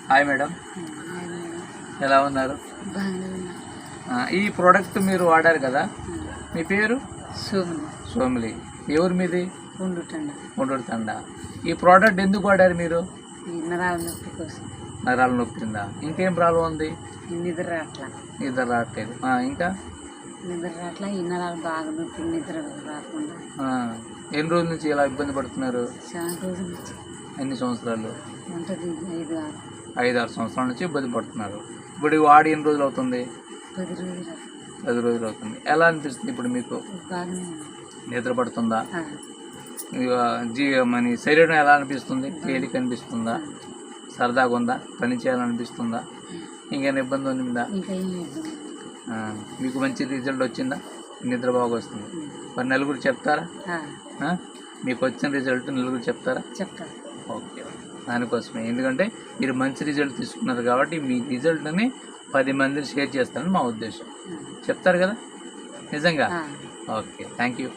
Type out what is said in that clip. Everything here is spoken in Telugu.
హాయ్ మేడం, ఎలా ఉన్నారు? ఈ ప్రోడక్ట్ మీరు వాడారు కదా, మీ పేరు? సోమిలి. ఎవరు మీది? గుంటూరు తండ. ఈ ప్రోడక్ట్ ఎందుకు వాడారు మీరు? నరాల నొప్పి ఉందా? ఇంకేం ప్రాబ్లం ఉంది? నిద్ర రావట్లేదు. ఇంకా నిద్ర రావట్లా, ఈ నరాలు బాగా నొప్పి, నిద్ర రాకుండా. ఎన్ని రోజుల నుంచి ఇలా ఇబ్బంది పడుతున్నారు? చాలా రోజుల నుంచి. ఎన్ని సంవత్సరాలు? ఉంటుంది 5-6 సంవత్సరాల నుంచి ఇబ్బంది పడుతున్నారు. ఇప్పుడు వాడి ఎన్ని రోజులు అవుతుంది? 10 రోజులు అవుతుంది. ఎలా అనిపిస్తుంది ఇప్పుడు మీకు? నిద్ర పడుతుందా? మన శరీరం ఎలా అనిపిస్తుంది? తేలిక అనిపిస్తుందా? సరదాగా ఉందా? పని చేయాలనిపిస్తుందా? ఇంకేమైనా ఇబ్బంది ఉందా? మీకు మంచి రిజల్ట్ వచ్చిందా? నిద్ర బాగా వస్తుంది. మరి నలుగురు చెప్తారా? మీకు వచ్చిన రిజల్ట్ నలుగురు చెప్తారా? చెప్తారు. ఓకే, దానికోసమే. ఎందుకంటే మీరు మంచి రిజల్ట్ తీసుకున్నారు కాబట్టి మీ రిజల్ట్ని 10 మందిని షేర్ చేస్తారని మా ఉద్దేశం. చెప్తారు కదా నిజంగా? Okay, thank you.